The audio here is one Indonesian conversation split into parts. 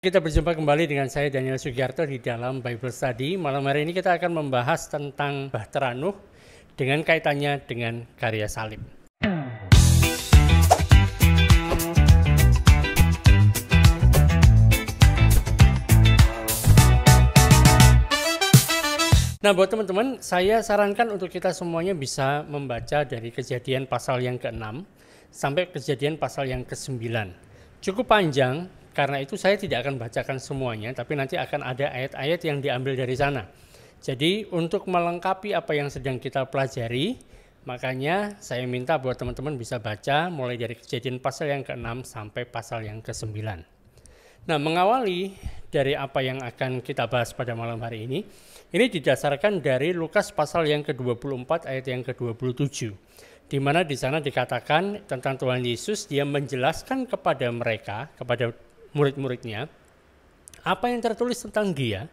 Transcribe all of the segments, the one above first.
Kita berjumpa kembali dengan saya Daniel Sugiarto di dalam Bible Study. Malam hari ini kita akan membahas tentang Bahtera Nuh dengan kaitannya dengan karya salib. Nah, buat teman-teman, saya sarankan untuk kita semuanya bisa membaca dari Kejadian pasal yang ke-6 sampai Kejadian pasal yang ke-9. Cukup panjang, karena itu saya tidak akan bacakan semuanya, tapi nanti akan ada ayat-ayat yang diambil dari sana. Jadi untuk melengkapi apa yang sedang kita pelajari, makanya saya minta buat teman-teman bisa baca mulai dari Kejadian pasal yang ke-6 sampai pasal yang ke-9. Nah, mengawali dari apa yang akan kita bahas pada malam hari ini didasarkan dari Lukas pasal yang ke-24 ayat yang ke-27. Di mana di sana dikatakan tentang Tuhan Yesus, dia menjelaskan kepada mereka, kepada murid-muridnya, apa yang tertulis tentang dia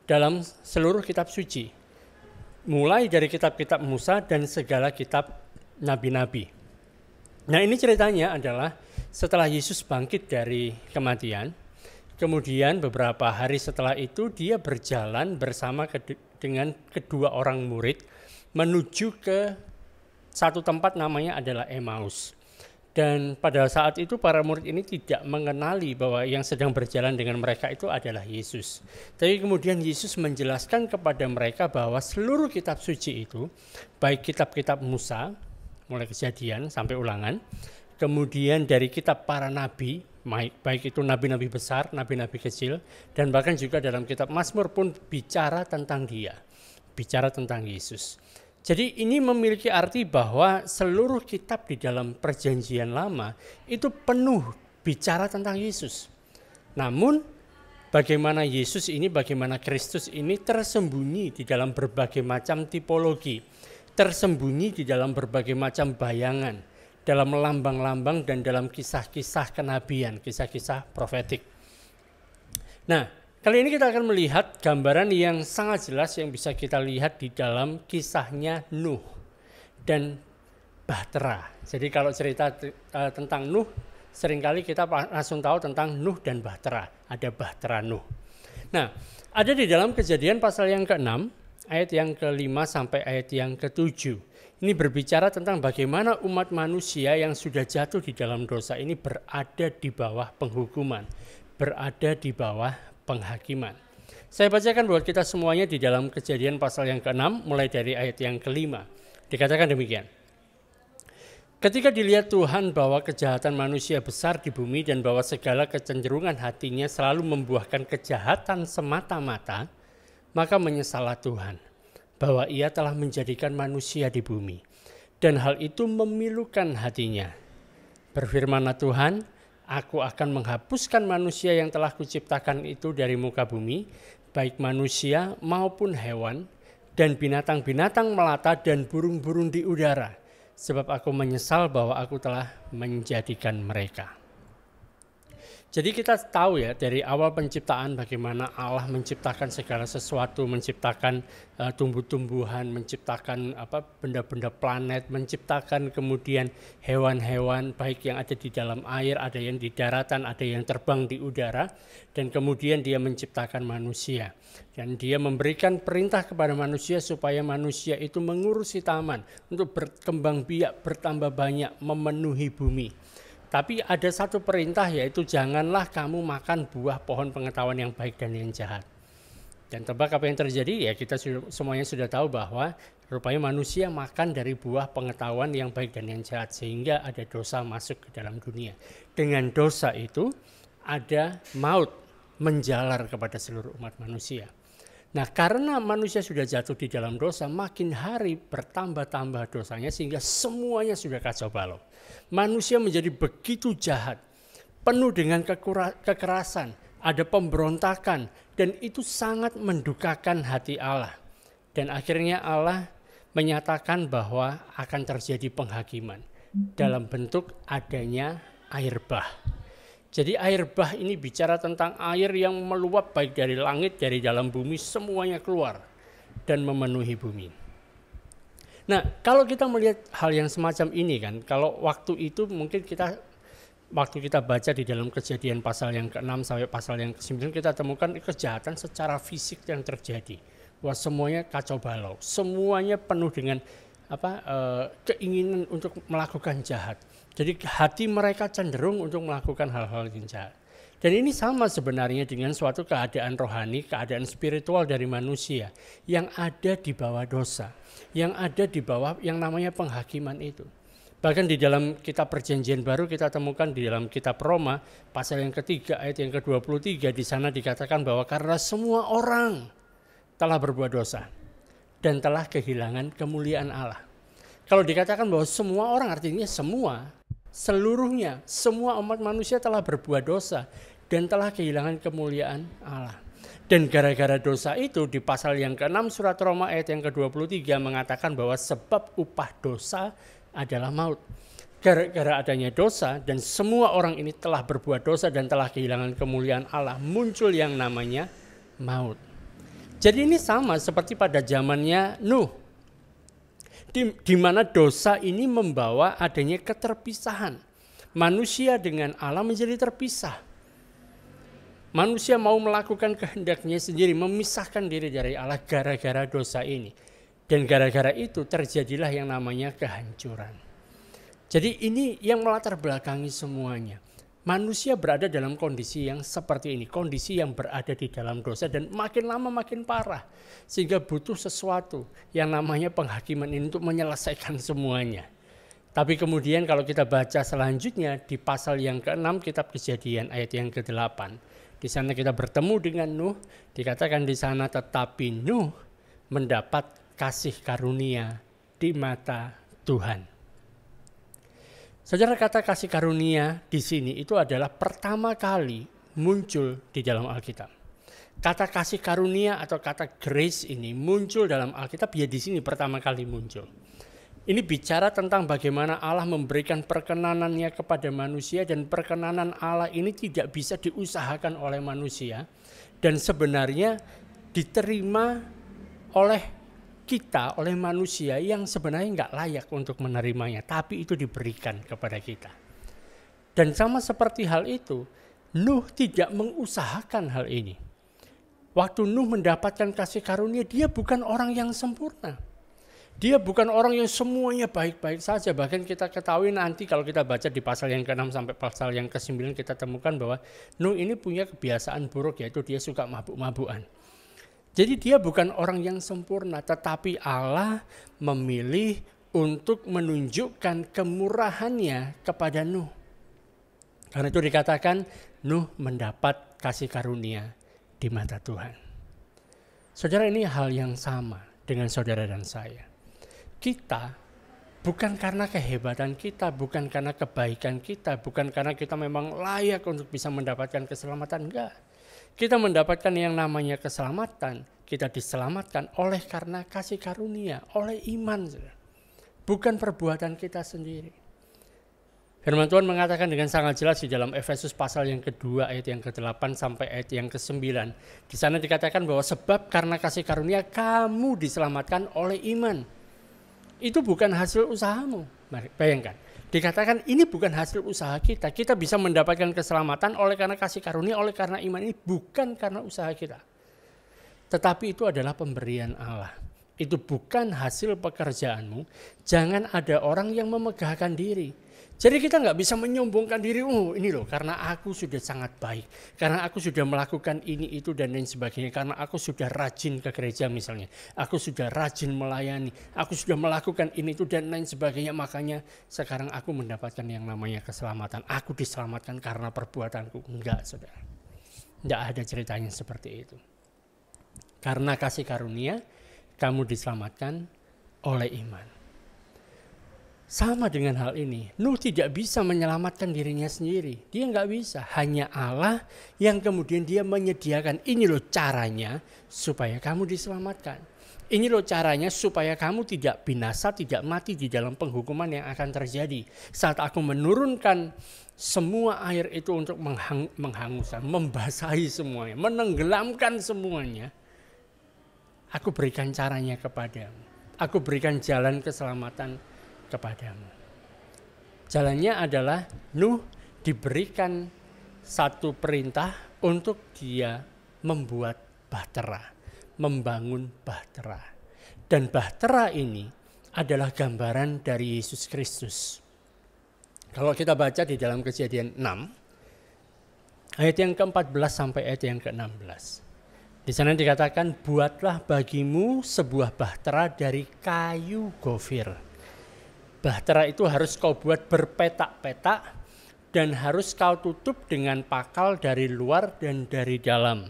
dalam seluruh kitab suci. Mulai dari kitab-kitab Musa dan segala kitab nabi-nabi. Nah, ini ceritanya adalah setelah Yesus bangkit dari kematian, kemudian beberapa hari setelah itu dia berjalan bersama dengan kedua orang murid menuju ke satu tempat namanya adalah Emmaus. Dan pada saat itu para murid ini tidak mengenali bahwa yang sedang berjalan dengan mereka itu adalah Yesus. Tapi kemudian Yesus menjelaskan kepada mereka bahwa seluruh kitab suci itu, baik kitab-kitab Musa, mulai Kejadian sampai Ulangan, kemudian dari kitab para nabi, baik itu nabi-nabi besar, nabi-nabi kecil, dan bahkan juga dalam kitab Mazmur pun bicara tentang dia, bicara tentang Yesus. Jadi ini memiliki arti bahwa seluruh kitab di dalam perjanjian lama itu penuh bicara tentang Yesus. Namun bagaimana Yesus ini, bagaimana Kristus ini tersembunyi di dalam berbagai macam tipologi, tersembunyi di dalam berbagai macam bayangan, dalam lambang-lambang dan dalam kisah-kisah kenabian, kisah-kisah profetik. Nah, kali ini kita akan melihat gambaran yang sangat jelas yang bisa kita lihat di dalam kisahnya Nuh dan Bahtera. Jadi kalau cerita tentang Nuh, seringkali kita langsung tahu tentang Nuh dan Bahtera. Ada Bahtera Nuh. Nah, ada di dalam Kejadian pasal yang ke-6, ayat yang ke-5 sampai ayat yang ke-7. Ini berbicara tentang bagaimana umat manusia yang sudah jatuh di dalam dosa ini berada di bawah penghukuman, berada di bawah penghakiman. Saya bacakan buat kita semuanya di dalam Kejadian pasal yang ke-6 mulai dari ayat yang ke-5. Dikatakan demikian. Ketika dilihat Tuhan bahwa kejahatan manusia besar di bumi dan bahwa segala kecenderungan hatinya selalu membuahkan kejahatan semata-mata, maka menyesallah Tuhan bahwa ia telah menjadikan manusia di bumi, dan hal itu memilukan hatinya. Berfirmanlah Tuhan, Aku akan menghapuskan manusia yang telah kuciptakan itu dari muka bumi, baik manusia maupun hewan, dan binatang-binatang melata dan burung-burung di udara, sebab aku menyesal bahwa aku telah menjadikan mereka. Jadi kita tahu ya dari awal penciptaan bagaimana Allah menciptakan segala sesuatu, menciptakan tumbuh-tumbuhan, menciptakan benda-benda planet, menciptakan kemudian hewan-hewan baik yang ada di dalam air, ada yang di daratan, ada yang terbang di udara, dan kemudian dia menciptakan manusia. Dan dia memberikan perintah kepada manusia supaya manusia itu mengurusi taman untuk berkembang biak, bertambah banyak, memenuhi bumi. Tapi ada satu perintah, yaitu janganlah kamu makan buah pohon pengetahuan yang baik dan yang jahat. Dan tebak apa yang terjadi? Ya kita semuanya sudah tahu bahwa rupanya manusia makan dari buah pengetahuan yang baik dan yang jahat. Sehingga ada dosa masuk ke dalam dunia. Dengan dosa itu ada maut menjalar kepada seluruh umat manusia. Nah, karena manusia sudah jatuh di dalam dosa, makin hari bertambah-tambah dosanya sehingga semuanya sudah kacau balau. Manusia menjadi begitu jahat, penuh dengan kekerasan, ada pemberontakan, dan itu sangat mendukakan hati Allah. Dan akhirnya Allah menyatakan bahwa akan terjadi penghakiman dalam bentuk adanya air bah. Jadi air bah ini bicara tentang air yang meluap baik dari langit, dari dalam bumi, semuanya keluar dan memenuhi bumi. Nah, kalau kita melihat hal yang semacam ini kan, kalau waktu itu mungkin kita waktu kita baca di dalam Kejadian pasal yang ke-6 sampai pasal yang ke-9, kita temukan kejahatan secara fisik yang terjadi. Wah, semuanya kacau balau, semuanya penuh dengan keinginan untuk melakukan jahat. Jadi hati mereka cenderung untuk melakukan hal-hal yang jahat. Dan ini sama sebenarnya dengan suatu keadaan rohani, keadaan spiritual dari manusia yang ada di bawah dosa, yang ada di bawah yang namanya penghakiman itu. Bahkan di dalam kitab Perjanjian Baru kita temukan di dalam kitab Roma pasal yang ketiga ayat yang ke-23, di sana dikatakan bahwa karena semua orang telah berbuat dosa dan telah kehilangan kemuliaan Allah. Kalau dikatakan bahwa semua orang artinya semua, seluruhnya, semua umat manusia telah berbuat dosa dan telah kehilangan kemuliaan Allah. Dan gara-gara dosa itu di pasal yang ke-6 surat Roma ayat yang ke-23 mengatakan bahwa sebab upah dosa adalah maut. Gara-gara adanya dosa dan semua orang ini telah berbuat dosa dan telah kehilangan kemuliaan Allah, muncul yang namanya maut. Jadi ini sama seperti pada zamannya Nuh, di mana dosa ini membawa adanya keterpisahan. Manusia dengan Allah menjadi terpisah. Manusia mau melakukan kehendaknya sendiri, memisahkan diri dari Allah gara-gara dosa ini. Dan gara-gara itu terjadilah yang namanya kehancuran. Jadi ini yang melatar belakangi semuanya. Manusia berada dalam kondisi yang seperti ini, kondisi yang berada di dalam dosa dan makin lama makin parah. Sehingga butuh sesuatu yang namanya penghakiman ini untuk menyelesaikan semuanya. Tapi kemudian kalau kita baca selanjutnya di pasal yang ke-6 kitab Kejadian ayat yang ke-8. Di sana kita bertemu dengan Nuh, dikatakan di sana tetapi Nuh mendapat kasih karunia di mata Tuhan. Saudara, kata kasih karunia di sini itu adalah pertama kali muncul di dalam Alkitab. Kata kasih karunia atau kata grace ini muncul dalam Alkitab ya di sini pertama kali muncul. Ini bicara tentang bagaimana Allah memberikan perkenanannya kepada manusia dan perkenanan Allah ini tidak bisa diusahakan oleh manusia dan sebenarnya diterima oleh kita, oleh manusia yang sebenarnya nggak layak untuk menerimanya, tapi itu diberikan kepada kita. Dan sama seperti hal itu, Nuh tidak mengusahakan hal ini. Waktu Nuh mendapatkan kasih karunia, dia bukan orang yang sempurna. Dia bukan orang yang semuanya baik-baik saja. Bahkan kita ketahui nanti kalau kita baca di pasal yang ke-6 sampai pasal yang ke-9 kita temukan bahwa Nuh ini punya kebiasaan buruk, yaitu dia suka mabuk-mabukan. Jadi dia bukan orang yang sempurna, tetapi Allah memilih untuk menunjukkan kemurahannya kepada Nuh. Karena itu dikatakan Nuh mendapat kasih karunia di mata Tuhan. Saudara, ini hal yang sama dengan saudara dan saya. Kita bukan karena kehebatan kita, bukan karena kebaikan kita, bukan karena kita memang layak untuk bisa mendapatkan keselamatan, enggak. Kita mendapatkan yang namanya keselamatan, kita diselamatkan oleh karena kasih karunia, oleh iman, bukan perbuatan kita sendiri. Firman Tuhan mengatakan dengan sangat jelas di dalam Efesus pasal yang kedua ayat yang ke-8 sampai ayat yang ke-9. Di sana dikatakan bahwa sebab karena kasih karunia kamu diselamatkan oleh iman. Itu bukan hasil usahamu. Bayangkan, dikatakan ini bukan hasil usaha kita. Kita bisa mendapatkan keselamatan oleh karena kasih karunia, oleh karena iman ini bukan karena usaha kita. Tetapi itu adalah pemberian Allah. Itu bukan hasil pekerjaanmu. Jangan ada orang yang memegahkan diri. Jadi kita nggak bisa menyombongkan diri, oh ini loh karena aku sudah sangat baik, karena aku sudah melakukan ini itu dan lain sebagainya, karena aku sudah rajin ke gereja misalnya, aku sudah rajin melayani, aku sudah melakukan ini itu dan lain sebagainya, makanya sekarang aku mendapatkan yang namanya keselamatan, aku diselamatkan karena perbuatanku. Enggak, saudara, enggak ada ceritanya seperti itu. Karena kasih karunia kamu diselamatkan oleh iman. Sama dengan hal ini, Nuh tidak bisa menyelamatkan dirinya sendiri. Dia nggak bisa, hanya Allah yang kemudian dia menyediakan. Ini loh caranya supaya kamu diselamatkan. Ini loh caranya supaya kamu tidak binasa, tidak mati di dalam penghukuman yang akan terjadi. Saat aku menurunkan semua air itu untuk menghanguskan, membasahi semuanya, menenggelamkan semuanya. Aku berikan caranya kepadamu. Aku berikan jalan keselamatan kepadamu. Jalannya adalah Nuh diberikan satu perintah untuk dia membuat bahtera, membangun bahtera. Dan bahtera ini adalah gambaran dari Yesus Kristus. Kalau kita baca di dalam Kejadian 6, ayat yang ke-14 sampai ayat yang ke-16. Di sana dikatakan, buatlah bagimu sebuah bahtera dari kayu gofir. Bahtera itu harus kau buat berpetak-petak dan harus kau tutup dengan pakal dari luar dan dari dalam.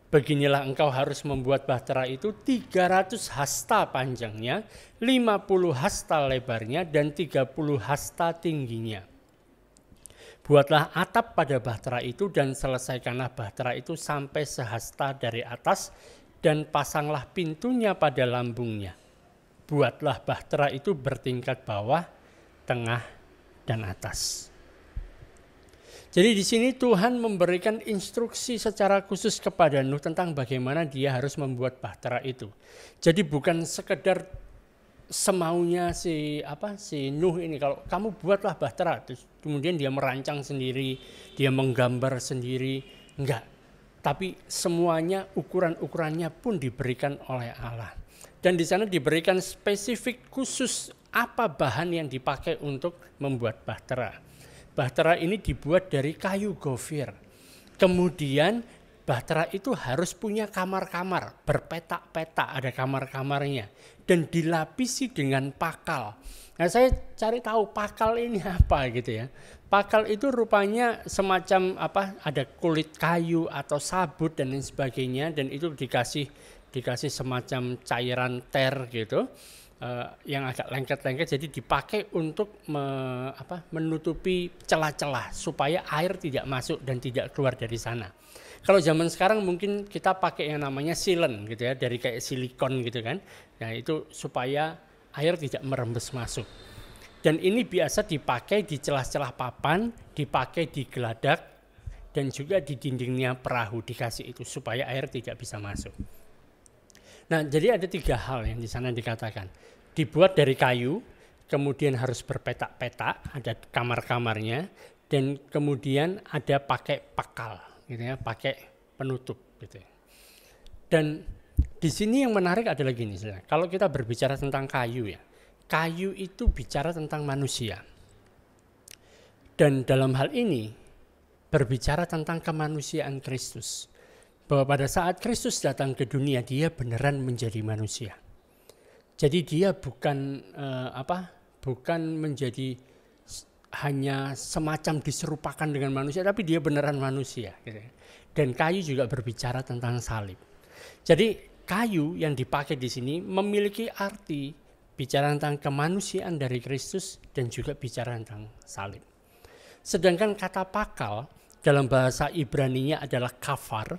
Beginilah engkau harus membuat bahtera itu 300 hasta panjangnya, 50 hasta lebarnya, dan 30 hasta tingginya. Buatlah atap pada bahtera itu dan selesaikanlah bahtera itu sampai sehasta dari atas dan pasanglah pintunya pada lambungnya. Buatlah bahtera itu bertingkat bawah, tengah, dan atas. Jadi di sini Tuhan memberikan instruksi secara khusus kepada Nuh tentang bagaimana dia harus membuat bahtera itu. Jadi bukan sekedar semaunya si Nuh ini, kalau kamu buatlah bahtera, terus kemudian dia merancang sendiri, dia menggambar sendiri, enggak. Tapi semuanya ukuran-ukurannya pun diberikan oleh Allah. Dan di sana diberikan spesifik khusus apa bahan yang dipakai untuk membuat bahtera. Bahtera ini dibuat dari kayu gofir. Kemudian bahtera itu harus punya kamar-kamar, berpetak-petak, ada kamar-kamarnya. Dan dilapisi dengan pakal. Nah, saya cari tahu pakal ini apa gitu ya. Pakal itu rupanya semacam ada kulit kayu atau sabut dan lain sebagainya. Dan itu dikasih semacam cairan ter gitu. Yang agak lengket-lengket, jadi dipakai untuk menutupi celah-celah supaya air tidak masuk dan tidak keluar dari sana. Kalau zaman sekarang mungkin kita pakai yang namanya silen gitu ya, dari kayak silikon gitu kan. Nah, itu supaya air tidak merembes masuk. Dan ini biasa dipakai di celah-celah papan, dipakai di geladak, dan juga di dindingnya perahu dikasih itu supaya air tidak bisa masuk. Nah, jadi ada 3 hal yang di sana dikatakan. Dibuat dari kayu, kemudian harus berpetak-petak, ada kamar-kamarnya, dan kemudian ada pakai pakal, gitu ya, pakai penutup, gitu. Dan di sini yang menarik adalah gini, kalau kita berbicara tentang kayu ya, kayu itu bicara tentang manusia. Dan dalam hal ini berbicara tentang kemanusiaan Kristus. Bahwa pada saat Kristus datang ke dunia, dia beneran menjadi manusia. Jadi dia bukan menjadi hanya semacam diserupakan dengan manusia, tapi dia beneran manusia. Dan kayu juga berbicara tentang salib. Jadi kayu yang dipakai di sini memiliki arti bicara tentang kemanusiaan dari Kristus dan juga bicara tentang salib. Sedangkan kata pakal dalam bahasa Ibrani-nya adalah kafar.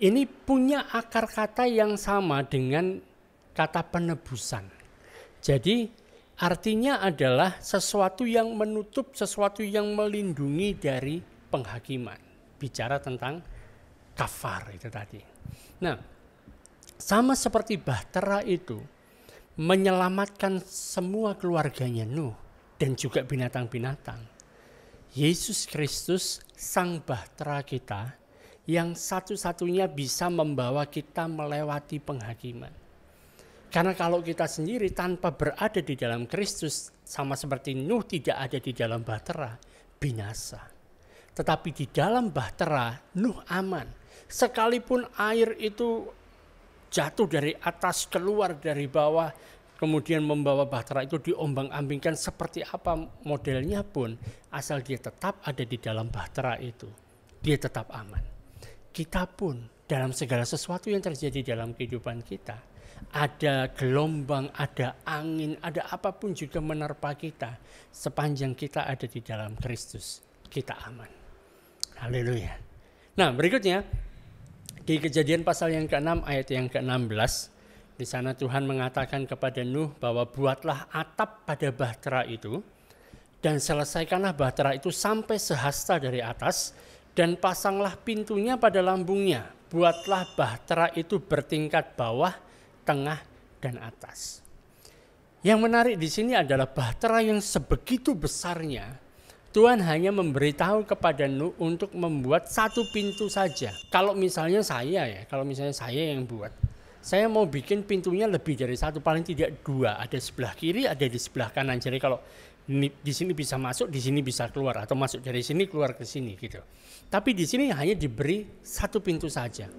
Ini punya akar kata yang sama dengan kata penebusan. Jadi artinya adalah sesuatu yang menutup, sesuatu yang melindungi dari penghakiman. Bicara tentang kafar itu tadi. Nah, sama seperti bahtera itu menyelamatkan semua keluarganya Nuh dan juga binatang-binatang. Yesus Kristus sang bahtera kita yang satu-satunya bisa membawa kita melewati penghakiman. Karena kalau kita sendiri tanpa berada di dalam Kristus, sama seperti Nuh tidak ada di dalam bahtera, binasa. Tetapi di dalam bahtera, Nuh aman. Sekalipun air itu jatuh dari atas, keluar dari bawah, kemudian membawa bahtera itu diombang-ambingkan seperti apa modelnya pun, asal dia tetap ada di dalam bahtera itu, dia tetap aman. Kita pun dalam segala sesuatu yang terjadi dalam kehidupan kita, ada gelombang, ada angin, ada apapun juga menerpa kita, sepanjang kita ada di dalam Kristus, kita aman. Haleluya. Nah, berikutnya di Kejadian pasal yang ke-6 ayat yang ke-16, di sana Tuhan mengatakan kepada Nuh bahwa buatlah atap pada bahtera itu dan selesaikanlah bahtera itu sampai sehasta dari atas. Dan pasanglah pintunya pada lambungnya. Buatlah bahtera itu bertingkat bawah, tengah, dan atas. Yang menarik di sini adalah bahtera yang sebegitu besarnya Tuhan hanya memberitahu kepada Nuh untuk membuat satu pintu saja. Kalau misalnya saya yang buat, saya mau bikin pintunya lebih dari satu, paling tidak dua, ada sebelah kiri, ada di sebelah kanan. Jadi kalau di sini bisa masuk, di sini bisa keluar, atau masuk dari sini keluar ke sini gitu. Tapi di sini hanya diberi satu pintu saja.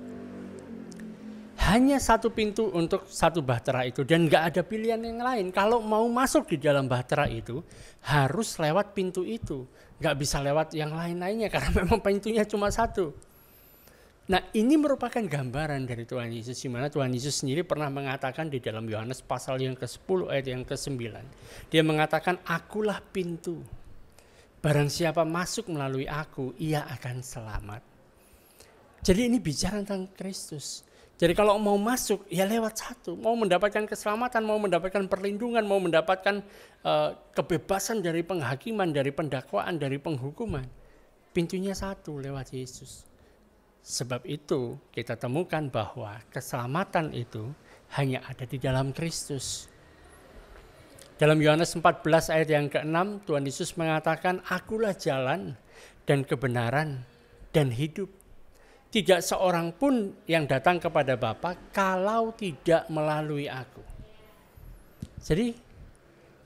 Hanya satu pintu untuk satu bahtera itu, dan nggak ada pilihan yang lain. Kalau mau masuk di dalam bahtera itu harus lewat pintu itu, nggak bisa lewat yang lain-lainnya karena memang pintunya cuma satu. Nah, ini merupakan gambaran dari Tuhan Yesus, di mana Tuhan Yesus sendiri pernah mengatakan di dalam Yohanes pasal yang ke-10 ayat yang ke-9. Dia mengatakan, "Akulah pintu. Barang siapa masuk melalui aku, ia akan selamat." Jadi ini bicara tentang Kristus. Jadi kalau mau masuk, ya lewat satu. Mau mendapatkan keselamatan, mau mendapatkan perlindungan, mau mendapatkan kebebasan dari penghakiman, dari pendakwaan, dari penghukuman. Pintunya satu, lewat Yesus. Sebab itu kita temukan bahwa keselamatan itu hanya ada di dalam Kristus. Dalam Yohanes 14 ayat yang ke-6, Tuhan Yesus mengatakan, "Akulah jalan dan kebenaran dan hidup. Tidak seorang pun yang datang kepada Bapa kalau tidak melalui aku." Jadi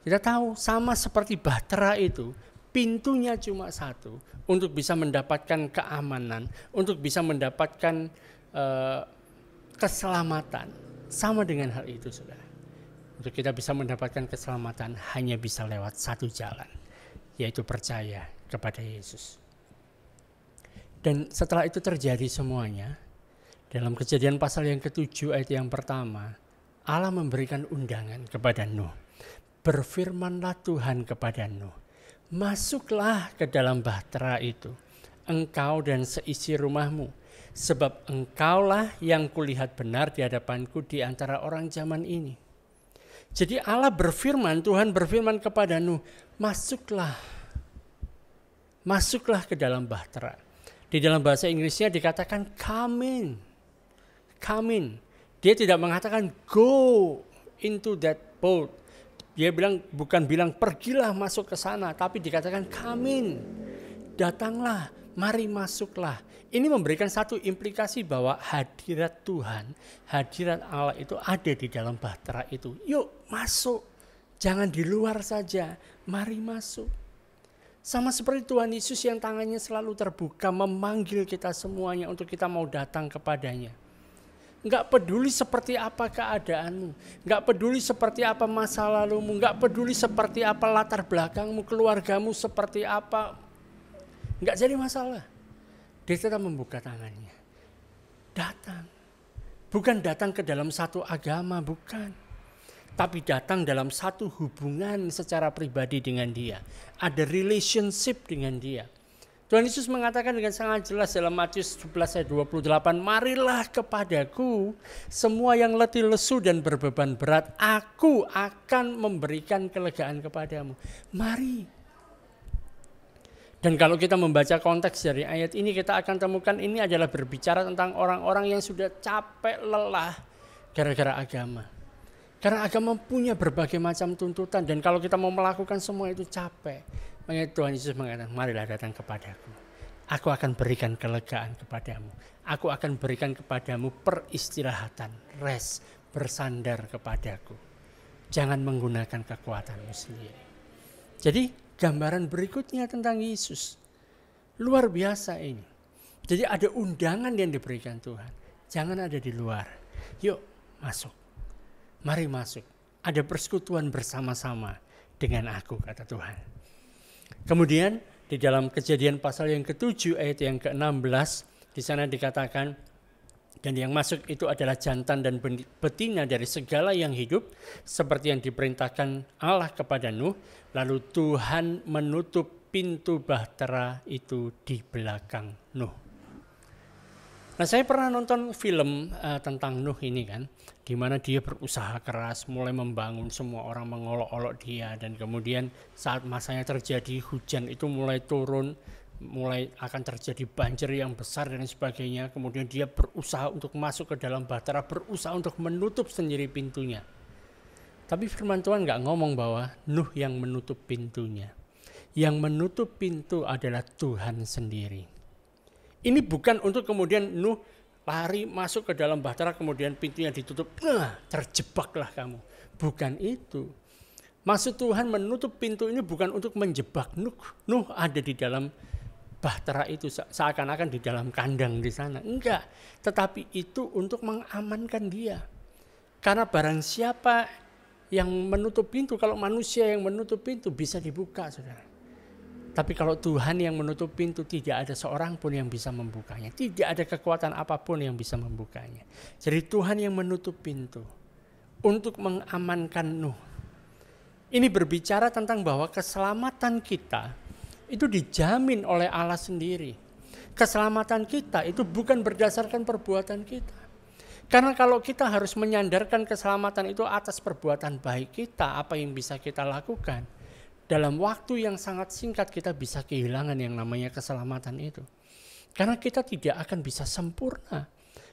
kita tahu sama seperti bahtera itu, pintunya cuma satu untuk bisa mendapatkan keamanan, untuk bisa mendapatkan keselamatan. Sama dengan hal itu, saudara. Untuk kita bisa mendapatkan keselamatan hanya bisa lewat satu jalan, yaitu percaya kepada Yesus. Dan setelah itu terjadi semuanya, dalam Kejadian pasal yang ke-7 ayat yang pertama, Allah memberikan undangan kepada Nuh. Berfirmanlah Tuhan kepada Nuh, "Masuklah ke dalam bahtera itu, engkau dan seisi rumahmu, sebab engkaulah yang kulihat benar di hadapanku di antara orang zaman ini." Jadi Allah berfirman, Tuhan berfirman kepada Nuh, masuklah ke dalam bahtera. Di dalam bahasa Inggrisnya dikatakan come in. Dia tidak mengatakan go into that boat. Dia bukan bilang pergilah masuk ke sana, tapi dikatakan come in. Datanglah, mari masuklah. Ini memberikan satu implikasi bahwa hadirat Tuhan, hadirat Allah itu ada di dalam bahtera itu. Yuk masuk, jangan di luar saja, mari masuk. Sama seperti Tuhan Yesus yang tangannya selalu terbuka memanggil kita semuanya untuk kita mau datang kepadanya. Enggak peduli seperti apa keadaanmu, enggak peduli seperti apa masa lalumu, enggak peduli seperti apa latar belakangmu, keluargamu seperti apa. Enggak jadi masalah. Dia tetap membuka tangannya. Datang. Bukan datang ke dalam satu agama, bukan. Tapi datang dalam satu hubungan secara pribadi dengan dia. Ada relationship dengan dia. Tuhan Yesus mengatakan dengan sangat jelas dalam Matius 11 ayat 28, "Marilah kepadaku semua yang letih lesu dan berbeban berat, aku akan memberikan kelegaan kepadamu." Mari. Dan kalau kita membaca konteks dari ayat ini, kita akan temukan ini adalah berbicara tentang orang-orang yang sudah capek lelah gara-gara agama. Karena agama punya berbagai macam tuntutan, dan kalau kita mau melakukan semua itu capek. Makanya Tuhan Yesus mengatakan, marilah datang kepadaku. Aku akan berikan kelegaan kepadamu. Aku akan berikan kepadamu peristirahatan, rest, bersandar kepadaku. Jangan menggunakan kekuatanmu sendiri. Jadi gambaran berikutnya tentang Yesus. Luar biasa ini. Jadi ada undangan yang diberikan Tuhan. Jangan ada di luar. Yuk masuk. Mari masuk, ada persekutuan bersama-sama dengan aku, kata Tuhan. Kemudian di dalam Kejadian pasal yang ke-7 ayat yang ke-16, di sana dikatakan, dan yang masuk itu adalah jantan dan betina dari segala yang hidup, seperti yang diperintahkan Allah kepada Nuh. Lalu Tuhan menutup pintu bahtera itu di belakang Nuh. Nah, saya pernah nonton film tentang Nuh ini kan, di mana dia berusaha keras, mulai membangun, semua orang mengolok-olok dia, dan kemudian saat masanya terjadi hujan itu mulai turun, mulai akan terjadi banjir yang besar dan sebagainya. Kemudian dia berusaha untuk masuk ke dalam bahtera, berusaha untuk menutup sendiri pintunya. Tapi firman Tuhan nggak ngomong bahwa Nuh yang menutup pintunya. Yang menutup pintu adalah Tuhan sendiri. Ini bukan untuk kemudian Nuh lari masuk ke dalam bahtera kemudian pintunya ditutup. Nah, terjebaklah kamu. Bukan itu. Maksud Tuhan menutup pintu ini bukan untuk menjebak Nuh. Nuh ada di dalam bahtera itu seakan-akan di dalam kandang di sana. Enggak. Tetapi itu untuk mengamankan dia. Karena barang siapa yang menutup pintu, kalau manusia yang menutup pintu bisa dibuka, saudara. Tapi kalau Tuhan yang menutup pintu, tidak ada seorang pun yang bisa membukanya. Tidak ada kekuatan apapun yang bisa membukanya. Jadi Tuhan yang menutup pintu untuk mengamankan Nuh. Ini berbicara tentang bahwa keselamatan kita itu dijamin oleh Allah sendiri. Keselamatan kita itu bukan berdasarkan perbuatan kita. Karena kalau kita harus menyandarkan keselamatan itu atas perbuatan baik kita, apa yang bisa kita lakukan, dalam waktu yang sangat singkat kita bisa kehilangan yang namanya keselamatan itu. Karena kita tidak akan bisa sempurna.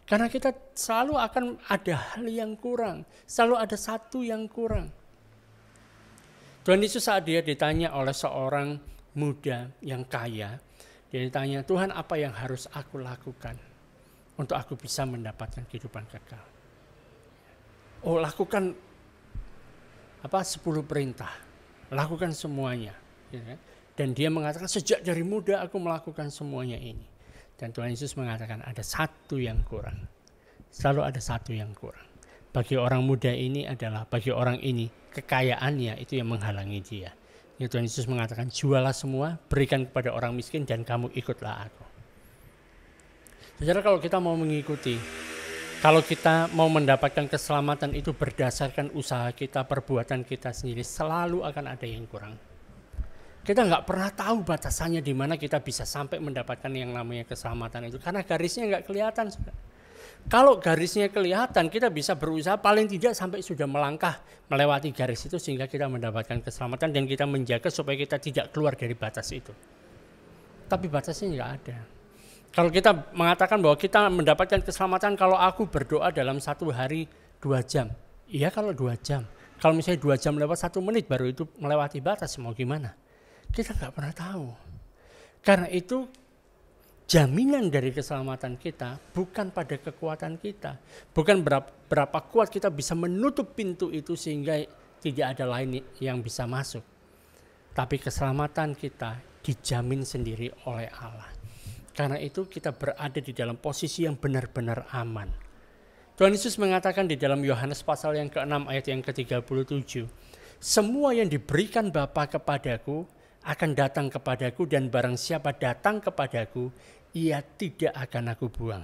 Karena kita selalu akan ada hal yang kurang, selalu ada satu yang kurang. Tuhan Yesus saat dia ditanya oleh seorang muda yang kaya, dia ditanya, Tuhan apa yang harus aku lakukan untuk aku bisa mendapatkan kehidupan kekal? Oh, lakukan 10 perintah, lakukan semuanya. Dan dia mengatakan sejak dari muda aku melakukan semuanya ini. Dan Tuhan Yesus mengatakan ada satu yang kurang. Selalu ada satu yang kurang. Bagi orang muda ini adalah, bagi orang ini kekayaannya itu yang menghalangi dia. Ya, Tuhan Yesus mengatakan jualah semua, berikan kepada orang miskin dan kamu ikutlah aku. Saudara, kalau kita mau mengikuti, kalau kita mau mendapatkan keselamatan itu berdasarkan usaha kita, perbuatan kita sendiri, selalu akan ada yang kurang. Kita nggak pernah tahu batasannya di mana kita bisa sampai mendapatkan yang namanya keselamatan itu, karena garisnya nggak kelihatan. Kalau garisnya kelihatan, kita bisa berusaha paling tidak sampai sudah melangkah melewati garis itu sehingga kita mendapatkan keselamatan dan kita menjaga supaya kita tidak keluar dari batas itu. Tapi batasnya nggak ada. Kalau kita mengatakan bahwa kita mendapatkan keselamatan kalau aku berdoa dalam 1 hari 2 jam. Iya kalau 2 jam. Kalau misalnya 2 jam lewat 1 menit baru itu melewati batas, mau gimana? Kita nggak pernah tahu. Karena itu jaminan dari keselamatan kita bukan pada kekuatan kita. Bukan berapa kuat kita bisa menutup pintu itu sehingga tidak ada lain yang bisa masuk. Tapi keselamatan kita dijamin sendiri oleh Allah. Karena itu kita berada di dalam posisi yang benar-benar aman. Tuhan Yesus mengatakan di dalam Yohanes pasal yang ke-6 ayat yang ke-37. Semua yang diberikan Bapa kepadaku akan datang kepadaku dan barang siapa datang kepadaku, ia tidak akan aku buang.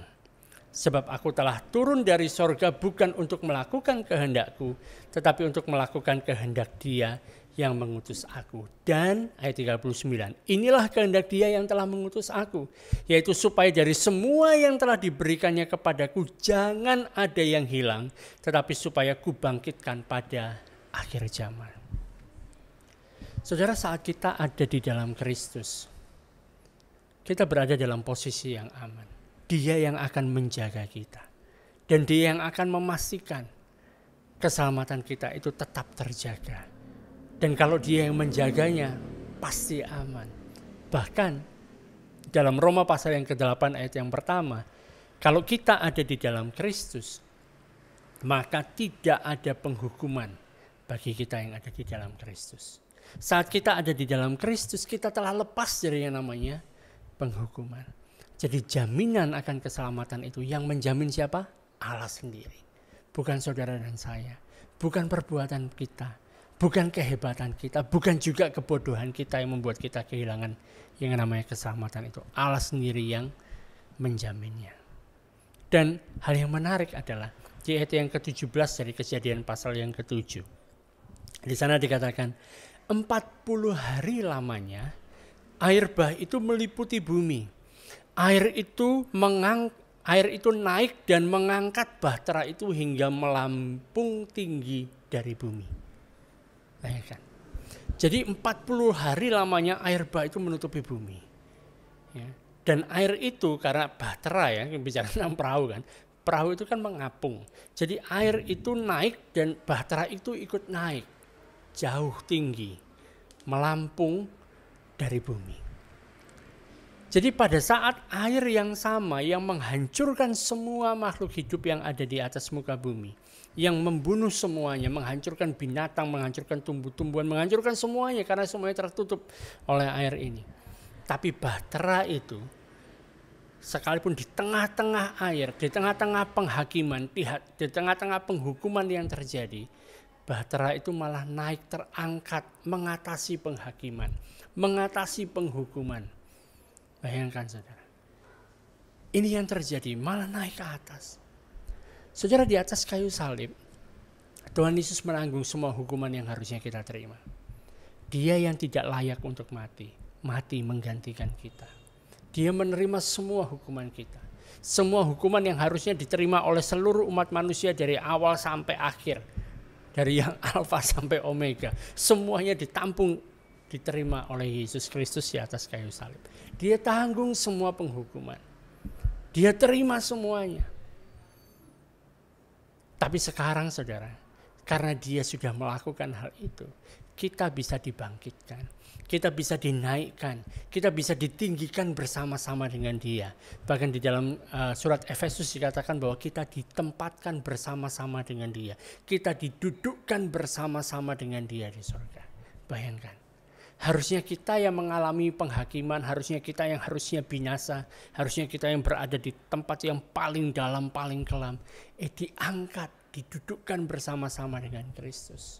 Sebab aku telah turun dari sorga bukan untuk melakukan kehendakku, tetapi untuk melakukan kehendak Dia yang mengutus aku. Dan ayat 39, inilah kehendak Dia yang telah mengutus aku, yaitu supaya dari semua yang telah diberikannya kepadaku jangan ada yang hilang, tetapi supaya kubangkitkan pada akhir zaman. Saudara, saat kita ada di dalam Kristus, kita berada dalam posisi yang aman. Dia yang akan menjaga kita. Dan Dia yang akan memastikan keselamatan kita itu tetap terjaga. Dan kalau Dia yang menjaganya, pasti aman. Bahkan dalam Roma pasal yang ke-8 ayat yang pertama, kalau kita ada di dalam Kristus, maka tidak ada penghukuman bagi kita yang ada di dalam Kristus. Saat kita ada di dalam Kristus, kita telah lepas dari yang namanya penghukuman. Jadi jaminan akan keselamatan itu yang menjamin siapa? Allah sendiri. Bukan saudara dan saya. Bukan perbuatan kita. Bukan kehebatan kita. Bukan juga kebodohan kita yang membuat kita kehilangan yang namanya keselamatan itu. Allah sendiri yang menjaminnya. Dan hal yang menarik adalah di ayat yang ke-17 dari Kejadian pasal yang ke-7. Di sana dikatakan 40 hari lamanya air bah itu meliputi bumi. Air itu naik dan mengangkat bahtera itu hingga melampung tinggi dari bumi. Bayangkan. Jadi 40 hari lamanya air bah itu menutupi bumi. Ya. Dan air itu karena bahtera ya, bicara tentang perahu kan. Perahu itu kan mengapung. Jadi air itu naik dan bahtera itu ikut naik. Jauh tinggi. Melampung dari bumi. Jadi pada saat air yang sama yang menghancurkan semua makhluk hidup yang ada di atas muka bumi, yang membunuh semuanya, menghancurkan binatang, menghancurkan tumbuh-tumbuhan, menghancurkan semuanya karena semuanya tertutup oleh air ini. Tapi bahtera itu, sekalipun di tengah-tengah air, di tengah-tengah penghakiman, di tengah-tengah penghukuman yang terjadi, bahtera itu malah naik terangkat mengatasi penghakiman, mengatasi penghukuman. Bayangkan saudara, ini yang terjadi malah naik ke atas. Saudara, di atas kayu salib, Tuhan Yesus menanggung semua hukuman yang harusnya kita terima. Dia yang tidak layak untuk mati, mati menggantikan kita. Dia menerima semua hukuman kita. Semua hukuman yang harusnya diterima oleh seluruh umat manusia dari awal sampai akhir. Dari yang alfa sampai omega. Semuanya ditampung, diterima oleh Yesus Kristus di atas kayu salib. Dia tanggung semua penghukuman. Dia terima semuanya. Tapi sekarang saudara, karena dia sudah melakukan hal itu, kita bisa dibangkitkan. Kita bisa dinaikkan. Kita bisa ditinggikan bersama-sama dengan dia. Bahkan di dalam surat Efesus dikatakan bahwa kita ditempatkan bersama-sama dengan dia. Kita didudukkan bersama-sama dengan dia di surga. Bayangkan. Harusnya kita yang mengalami penghakiman, harusnya kita yang harusnya binasa, harusnya kita yang berada di tempat yang paling dalam, paling kelam, diangkat, didudukkan bersama-sama dengan Kristus.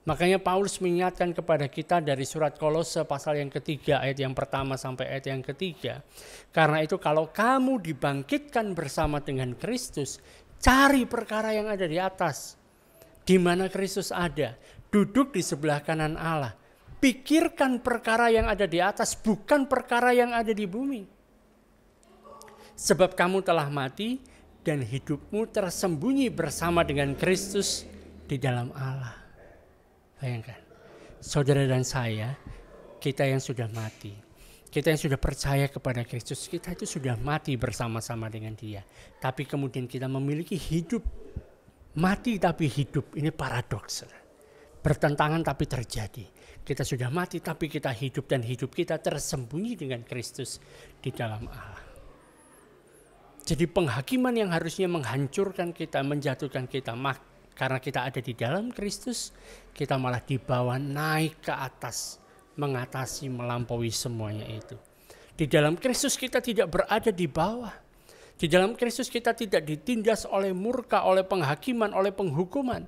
Makanya Paulus mengingatkan kepada kita dari surat Kolose pasal yang ketiga, ayat yang pertama sampai ayat yang ketiga. Karena itu kalau kamu dibangkitkan bersama dengan Kristus, cari perkara yang ada di atas, di mana Kristus ada, duduk di sebelah kanan Allah. Pikirkan perkara yang ada di atas, bukan perkara yang ada di bumi. Sebab kamu telah mati dan hidupmu tersembunyi bersama dengan Kristus di dalam Allah. Bayangkan, saudara dan saya, kita yang sudah mati, kita yang sudah percaya kepada Kristus, kita itu sudah mati bersama-sama dengan Dia. Tapi kemudian kita memiliki hidup, mati tapi hidup. Ini paradoks, bertentangan tapi terjadi. Kita sudah mati tapi kita hidup, dan hidup kita tersembunyi dengan Kristus di dalam Allah. Jadi penghakiman yang harusnya menghancurkan kita, menjatuhkan kita, karena kita ada di dalam Kristus, kita malah dibawa naik ke atas, mengatasi, melampaui semuanya itu. Di dalam Kristus kita tidak berada di bawah. Di dalam Kristus kita tidak ditindas oleh murka, oleh penghakiman, oleh penghukuman.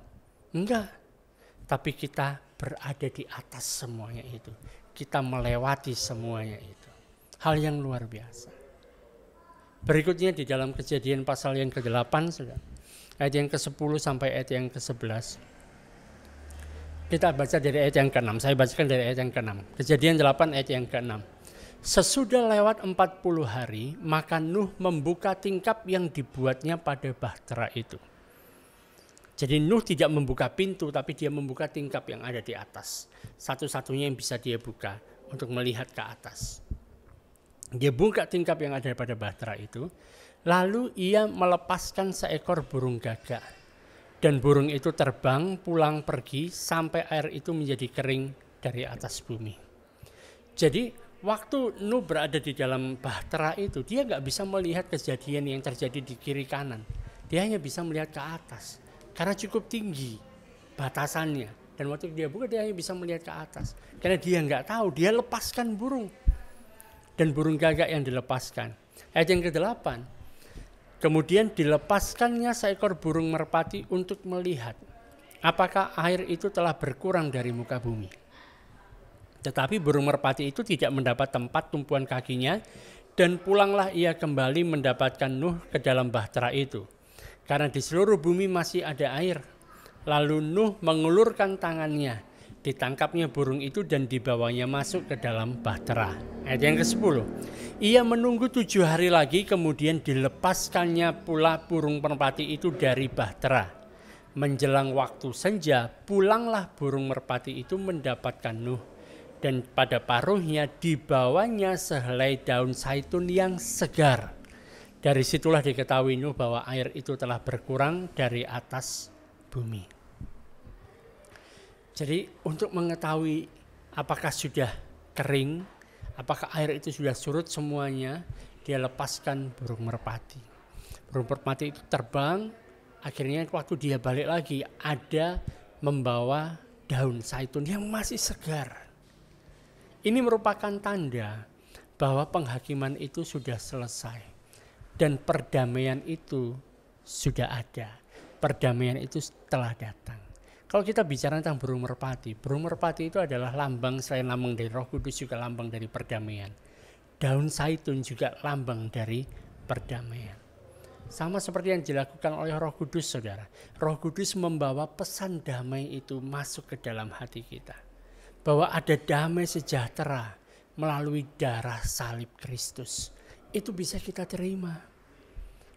Enggak. Tapi kita berada di atas semuanya itu. Kita melewati semuanya itu. Hal yang luar biasa. Berikutnya di dalam Kejadian pasal yang ke-8, ayat yang ke-10 sampai ayat yang ke-11. Kita baca dari ayat yang ke-6. Saya bacakan dari ayat yang ke-6. Kejadian 8 ayat yang ke-6. Sesudah lewat 40 hari, maka Nuh membuka tingkap yang dibuatnya pada bahtera itu. Jadi Nuh tidak membuka pintu, tapi dia membuka tingkap yang ada di atas. Satu-satunya yang bisa dia buka untuk melihat ke atas. Dia buka tingkap yang ada pada bahtera itu. Lalu ia melepaskan seekor burung gagak. Dan burung itu terbang pulang pergi sampai air itu menjadi kering dari atas bumi. Jadi waktu Nuh berada di dalam bahtera itu, dia gak bisa melihat kejadian yang terjadi di kiri kanan. Dia hanya bisa melihat ke atas. Karena cukup tinggi batasannya. Dan waktu dia buka, dia hanya bisa melihat ke atas. Karena dia nggak tahu, dia lepaskan burung. Dan burung gagak yang dilepaskan. Ayat yang ke-8. Kemudian dilepaskannya seekor burung merpati untuk melihat apakah air itu telah berkurang dari muka bumi. Tetapi burung merpati itu tidak mendapat tempat tumpuan kakinya. Dan pulanglah ia kembali mendapatkan Nuh ke dalam bahtera itu. Karena di seluruh bumi masih ada air. Lalu Nuh mengulurkan tangannya. Ditangkapnya burung itu dan dibawanya masuk ke dalam bahtera. Ayat yang ke-10. Ia menunggu 7 hari lagi, kemudian dilepaskannya pula burung merpati itu dari bahtera. Menjelang waktu senja, pulanglah burung merpati itu mendapatkan Nuh. Dan pada paruhnya dibawanya sehelai daun zaitun yang segar. Dari situlah diketahui Nuh bahwa air itu telah berkurang dari atas bumi. Jadi untuk mengetahui apakah sudah kering, apakah air itu sudah surut semuanya, dia lepaskan burung merpati. Burung merpati itu terbang, akhirnya waktu dia balik lagi ada membawa daun zaitun yang masih segar. Ini merupakan tanda bahwa penghakiman itu sudah selesai dan perdamaian itu sudah ada. Perdamaian itu telah datang. Kalau kita bicara tentang burung merpati itu adalah lambang, selain lambang dari Roh Kudus juga lambang dari perdamaian. Daun zaitun juga lambang dari perdamaian. Sama seperti yang dilakukan oleh Roh Kudus, saudara. Roh Kudus membawa pesan damai itu masuk ke dalam hati kita. Bahwa ada damai sejahtera melalui darah salib Kristus. Itu bisa kita terima.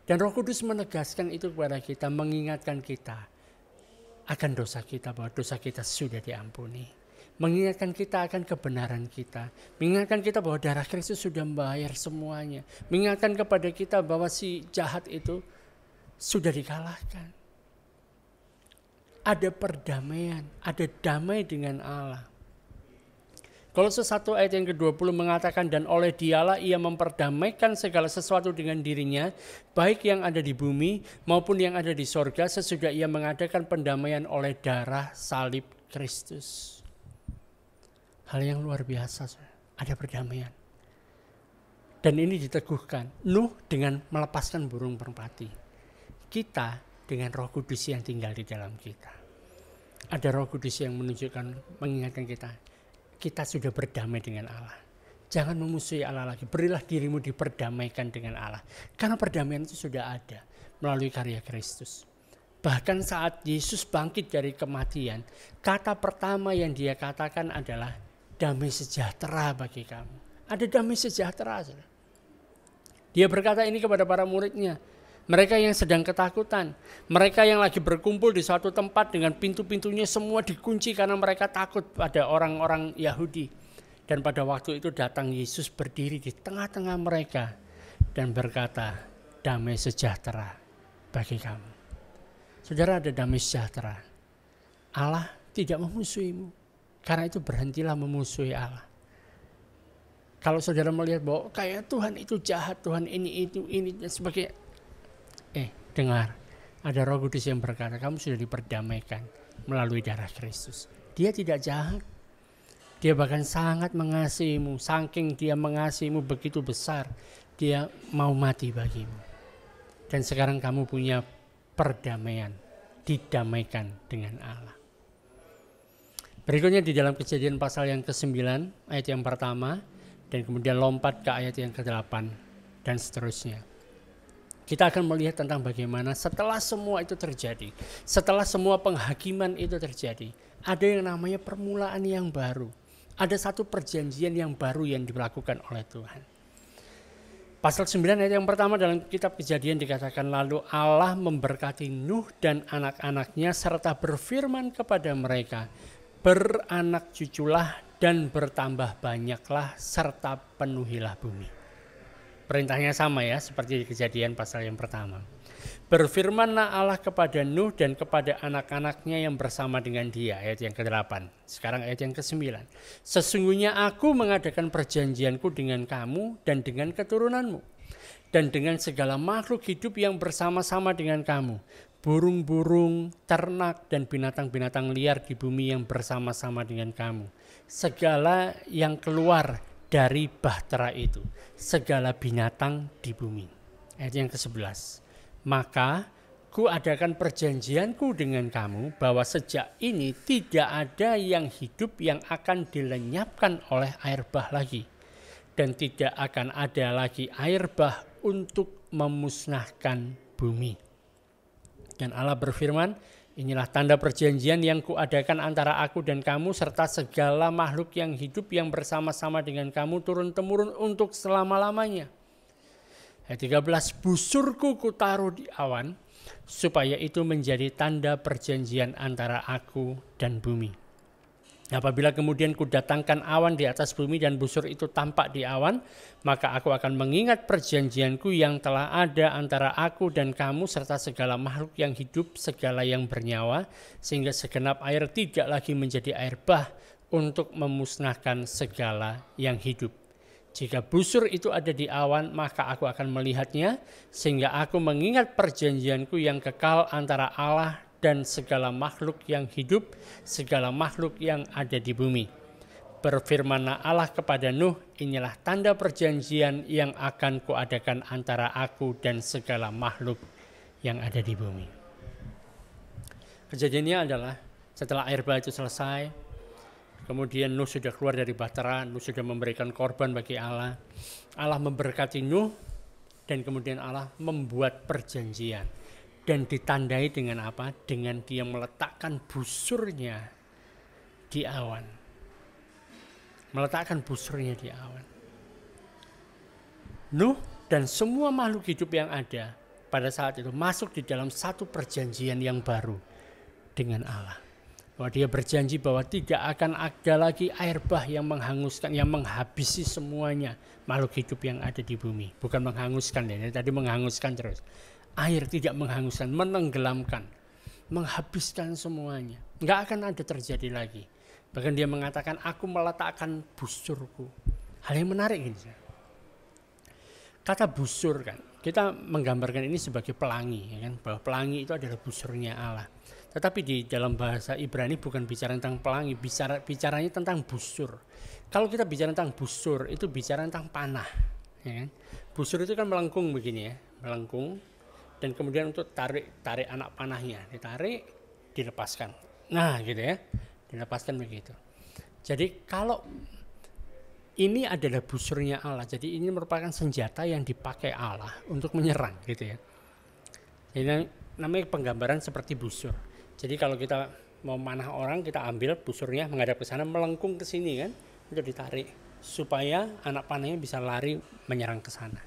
Dan Roh Kudus menegaskan itu kepada kita, mengingatkan kita akan dosa kita, bahwa dosa kita sudah diampuni. Mengingatkan kita akan kebenaran kita. Mengingatkan kita bahwa darah Kristus sudah membayar semuanya. Mengingatkan kepada kita bahwa si jahat itu sudah dikalahkan. Ada perdamaian, ada damai dengan Allah. Kolose 1 ayat yang ke-20 mengatakan, dan oleh dialah ia memperdamaikan segala sesuatu dengan dirinya, baik yang ada di bumi maupun yang ada di sorga, sesudah ia mengadakan pendamaian oleh darah salib Kristus. Hal yang luar biasa, ada perdamaian. Dan ini diteguhkan, Nuh dengan melepaskan burung merpati. Kita dengan Roh Kudus yang tinggal di dalam kita. Ada Roh Kudus yang menunjukkan, mengingatkan kita sudah berdamai dengan Allah. Jangan memusuhi Allah lagi, berilah dirimu diperdamaikan dengan Allah. Karena perdamaian itu sudah ada melalui karya Kristus. Bahkan saat Yesus bangkit dari kematian, kata pertama yang dia katakan adalah, damai sejahtera bagi kamu. Ada damai sejahtera. Dia berkata ini kepada para muridnya. Mereka yang sedang ketakutan. Mereka yang lagi berkumpul di suatu tempat dengan pintu-pintunya semua dikunci karena mereka takut pada orang-orang Yahudi. Dan pada waktu itu datang Yesus berdiri di tengah-tengah mereka dan berkata, damai sejahtera bagi kamu. Saudara, ada damai sejahtera. Allah tidak memusuhimu. Karena itu berhentilah memusuhi Allah. Kalau saudara melihat bahwa kayak Tuhan itu jahat, Tuhan ini dan sebagainya. Dengar, ada Roh Kudus yang berkata, kamu sudah diperdamaikan melalui darah Kristus. Dia tidak jahat. Dia bahkan sangat mengasihimu. Saking dia mengasihimu begitu besar, dia mau mati bagimu. Dan sekarang kamu punya perdamaian, didamaikan dengan Allah. Berikutnya di dalam Kejadian pasal yang ke-9 ayat yang pertama dan kemudian lompat ke ayat yang ke-8 dan seterusnya. Kita akan melihat tentang bagaimana setelah semua itu terjadi, setelah semua penghakiman itu terjadi, ada yang namanya permulaan yang baru. Ada satu perjanjian yang baru yang dilakukan oleh Tuhan. Pasal 9 ayat yang pertama dalam kitab Kejadian dikatakan, lalu Allah memberkati Nuh dan anak-anaknya serta berfirman kepada mereka, beranak cuculah dan bertambah banyaklah serta penuhilah bumi. Perintahnya sama ya seperti di Kejadian pasal yang pertama. Berfirmanlah Allah kepada Nuh dan kepada anak-anaknya yang bersama dengan dia. Ayat yang ke-8. Sekarang ayat yang ke-9. Sesungguhnya aku mengadakan perjanjianku dengan kamu dan dengan keturunanmu. Dan dengan segala makhluk hidup yang bersama-sama dengan kamu. Burung-burung, ternak, dan binatang-binatang liar di bumi yang bersama-sama dengan kamu. Segala yang keluar dari bahtera itu. Segala binatang di bumi. Ayat yang ke-11. Maka ku adakan perjanjianku dengan kamu bahwa sejak ini tidak ada yang hidup yang akan dilenyapkan oleh air bah lagi. Dan tidak akan ada lagi air bah untuk memusnahkan bumi. Dan Allah berfirman, inilah tanda perjanjian yang kuadakan antara aku dan kamu serta segala makhluk yang hidup yang bersama-sama dengan kamu turun-temurun untuk selama-lamanya. Ayat 13, busurku kutaruh di awan supaya itu menjadi tanda perjanjian antara aku dan bumi. Apabila kemudian kudatangkan awan di atas bumi dan busur itu tampak di awan, maka aku akan mengingat perjanjianku yang telah ada antara aku dan kamu serta segala makhluk yang hidup, segala yang bernyawa, sehingga segenap air tidak lagi menjadi air bah untuk memusnahkan segala yang hidup. Jika busur itu ada di awan, maka aku akan melihatnya, sehingga aku mengingat perjanjianku yang kekal antara Allah dan segala makhluk yang hidup, segala makhluk yang ada di bumi. Berfirmanlah Allah kepada Nuh, inilah tanda perjanjian yang akan kuadakan antara aku dan segala makhluk yang ada di bumi. Kejadiannya adalah setelah air bah itu selesai, kemudian Nuh sudah keluar dari bahtera, Nuh sudah memberikan korban bagi Allah. Allah memberkati Nuh dan kemudian Allah membuat perjanjian. Dan ditandai dengan apa? Dengan dia meletakkan busurnya di awan. Meletakkan busurnya di awan. Nuh dan semua makhluk hidup yang ada pada saat itu masuk di dalam satu perjanjian yang baru dengan Allah. Bahwa dia berjanji bahwa tidak akan ada lagi air bah yang menghanguskan, yang menghabisi semuanya makhluk hidup yang ada di bumi. Bukan menghanguskan, ya, tadi menghanguskan terus. Air tidak menghanguskan, menenggelamkan, menghabiskan semuanya. Nggak akan ada terjadi lagi. Bahkan dia mengatakan, aku meletakkan busurku. Hal yang menarik ini. Kata busur kan, kita menggambarkan ini sebagai pelangi, ya kan? Bahwa pelangi itu adalah busurnya Allah. Tetapi di dalam bahasa Ibrani bukan bicara tentang pelangi, bicaranya tentang busur. Kalau kita bicara tentang busur, itu bicara tentang panah. Ya kan? Busur itu kan melengkung begini ya, melengkung. Dan kemudian untuk tarik anak panahnya, ditarik, dilepaskan. Nah gitu ya, dilepaskan begitu. Jadi kalau ini adalah busurnya Allah, jadi ini merupakan senjata yang dipakai Allah untuk menyerang gitu ya. Ini namanya penggambaran seperti busur. Jadi kalau kita mau manah orang, kita ambil busurnya menghadap ke sana, melengkung ke sini kan, untuk ditarik supaya anak panahnya bisa lari menyerang ke sana.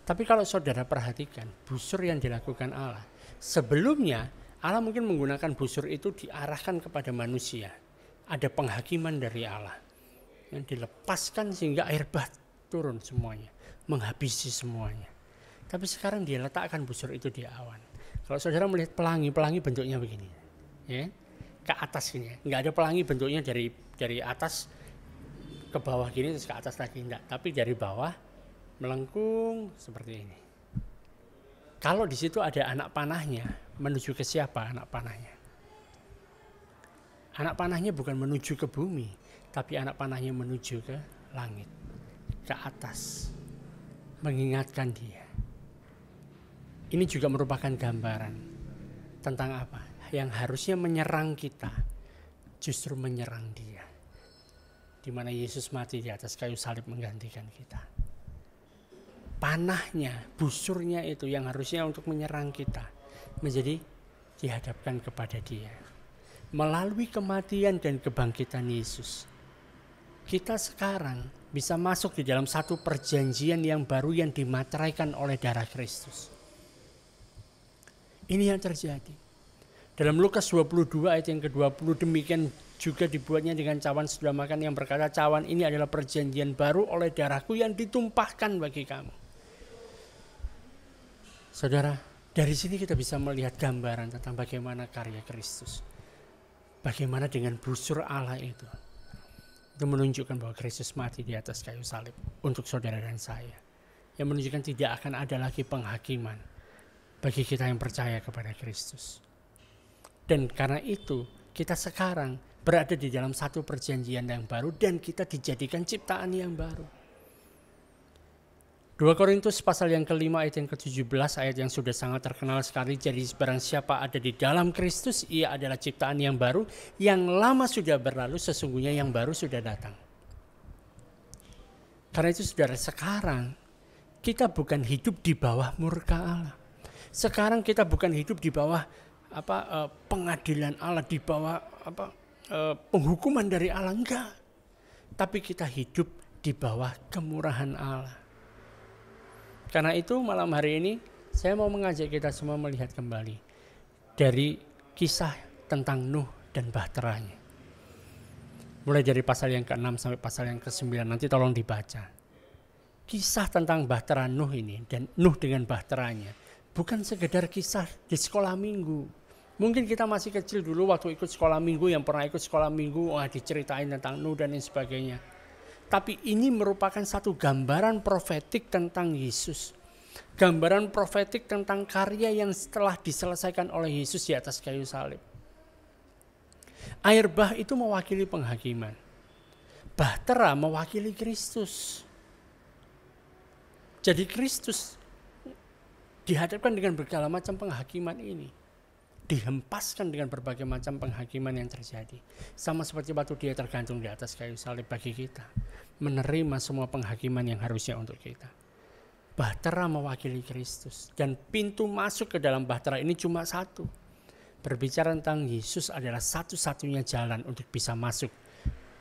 Tapi kalau saudara perhatikan busur yang dilakukan Allah, sebelumnya Allah mungkin menggunakan busur itu diarahkan kepada manusia. Ada penghakiman dari Allah yang dilepaskan sehingga air bah turun semuanya, menghabisi semuanya. Tapi sekarang dia letakkan busur itu di awan. Kalau saudara melihat pelangi bentuknya begini, ya, ke atas gini, nggak ada pelangi bentuknya dari atas ke bawah gini terus ke atas lagi, enggak, tapi dari bawah melengkung seperti ini. Kalau di situ ada anak panahnya, menuju ke siapa anak panahnya? Anak panahnya bukan menuju ke bumi, tapi anak panahnya menuju ke langit, ke atas, mengingatkan dia. Ini juga merupakan gambaran tentang apa? Yang harusnya menyerang kita, justru menyerang dia. Di mana Yesus mati di atas kayu salib menggantikan kita. Panahnya, busurnya itu yang harusnya untuk menyerang kita, menjadi dihadapkan kepada dia. Melalui kematian dan kebangkitan Yesus, kita sekarang bisa masuk di dalam satu perjanjian yang baru yang dimateraikan oleh darah Kristus. Ini yang terjadi. Dalam Lukas 22 ayat yang ke-20, demikian juga dibuatnya dengan cawan sudah makan yang berkata, cawan ini adalah perjanjian baru oleh darahku yang ditumpahkan bagi kamu. Saudara, dari sini kita bisa melihat gambaran tentang bagaimana karya Kristus. Bagaimana dengan busur Allah itu menunjukkan bahwa Kristus mati di atas kayu salib untuk saudara dan saya. Yang menunjukkan tidak akan ada lagi penghakiman bagi kita yang percaya kepada Kristus. Dan karena itu kita sekarang berada di dalam satu perjanjian yang baru dan kita dijadikan ciptaan yang baru. 2 Korintus pasal yang kelima ayat yang ke-17, ayat yang sudah sangat terkenal sekali. Jadi barang siapa ada di dalam Kristus, ia adalah ciptaan yang baru, yang lama sudah berlalu, sesungguhnya yang baru sudah datang. Karena itu saudara, sekarang kita bukan hidup di bawah murka Allah. Sekarang kita bukan hidup di bawah pengadilan Allah, di bawah penghukuman dari Allah, enggak. Tapi kita hidup di bawah kemurahan Allah. Karena itu malam hari ini saya mau mengajak kita semua melihat kembali dari kisah tentang Nuh dan bahteranya. Mulai dari pasal yang ke-6 sampai pasal yang ke-9, nanti tolong dibaca. Kisah tentang bahtera Nuh ini dan Nuh dengan bahteranya bukan sekedar kisah di sekolah minggu Mungkin kita masih kecil dulu waktu ikut sekolah minggu, yang pernah ikut sekolah minggu, diceritain tentang Nuh dan lain sebagainya. Tapi ini merupakan satu gambaran profetik tentang Yesus. Gambaran profetik tentang karya yang setelah diselesaikan oleh Yesus di atas kayu salib. Air bah itu mewakili penghakiman. Bahtera mewakili Kristus. Jadi Kristus dihadapkan dengan berbagai macam penghakiman ini. Dihempaskan dengan berbagai macam penghakiman yang terjadi. Sama seperti waktu dia tergantung di atas kayu salib bagi kita. Menerima semua penghakiman yang harusnya untuk kita. Bahtera mewakili Kristus. Dan pintu masuk ke dalam bahtera ini cuma satu. Berbicara tentang Yesus adalah satu-satunya jalan untuk bisa masuk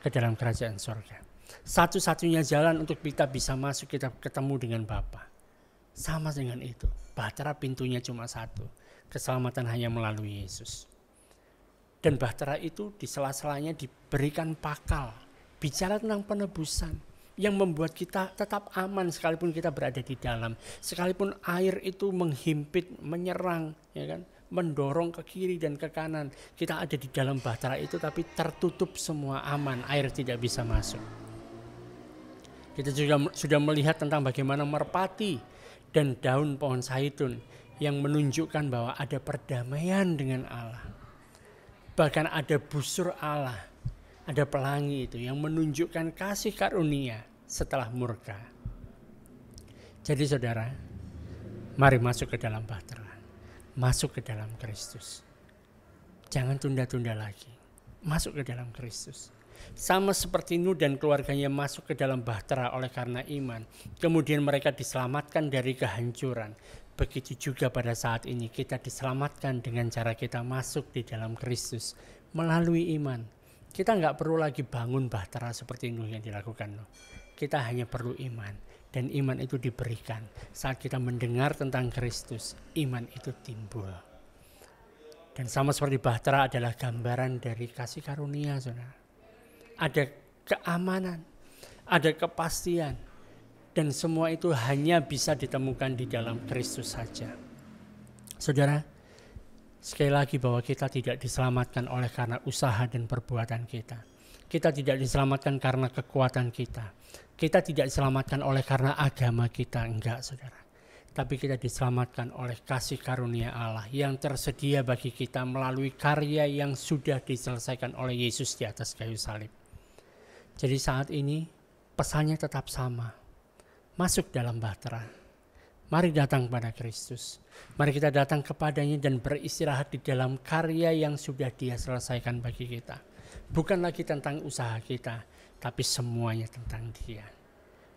ke dalam kerajaan surga. Satu-satunya jalan untuk kita bisa masuk, kita ketemu dengan Bapa. Sama dengan itu. Bahtera pintunya cuma satu. Keselamatan hanya melalui Yesus. Dan bahtera itu di sela-selanya diberikan pakal. Bicara tentang penebusan. Yang membuat kita tetap aman sekalipun kita berada di dalam. Sekalipun air itu menghimpit, menyerang, ya kan, mendorong ke kiri dan ke kanan. Kita ada di dalam bahtera itu tapi tertutup semua, aman. Air tidak bisa masuk. Kita juga sudah melihat tentang bagaimana merpati dan daun pohon zaitun yang menunjukkan bahwa ada perdamaian dengan Allah. Bahkan ada busur Allah, ada pelangi itu yang menunjukkan kasih karunia setelah murka. Jadi saudara, mari masuk ke dalam bahtera, masuk ke dalam Kristus. Jangan tunda-tunda lagi, masuk ke dalam Kristus. Sama seperti Nuh dan keluarganya masuk ke dalam bahtera oleh karena iman. Kemudian mereka diselamatkan dari kehancuran. Begitu juga pada saat ini kita diselamatkan dengan cara kita masuk di dalam Kristus melalui iman. Kita nggak perlu lagi bangun bahtera seperti Nuh yang dilakukan Nuh. Kita hanya perlu iman. Dan iman itu diberikan. Saat kita mendengar tentang Kristus, iman itu timbul. Dan sama seperti bahtera adalah gambaran dari kasih karunia, saudara. Ada keamanan, ada kepastian. Dan semua itu hanya bisa ditemukan di dalam Kristus saja. Saudara, sekali lagi bahwa kita tidak diselamatkan oleh karena usaha dan perbuatan kita. Kita tidak diselamatkan karena kekuatan kita. Kita tidak diselamatkan oleh karena agama kita, enggak saudara. Tapi kita diselamatkan oleh kasih karunia Allah yang tersedia bagi kita melalui karya yang sudah diselesaikan oleh Yesus di atas kayu salib. Jadi saat ini pesannya tetap sama. Masuk dalam bahtera. Mari datang kepada Kristus. Mari kita datang kepadanya dan beristirahat di dalam karya yang sudah Dia selesaikan bagi kita. Bukan lagi tentang usaha kita, tapi semuanya tentang Dia.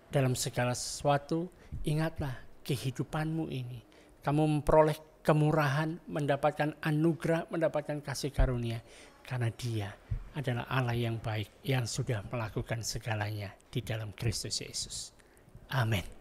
Dalam segala sesuatu, ingatlah kehidupanmu ini. Kamu memperoleh kemurahan, mendapatkan anugerah, mendapatkan kasih karunia. Karena Dia adalah Allah yang baik, yang sudah melakukan segalanya di dalam Kristus Yesus. Amin.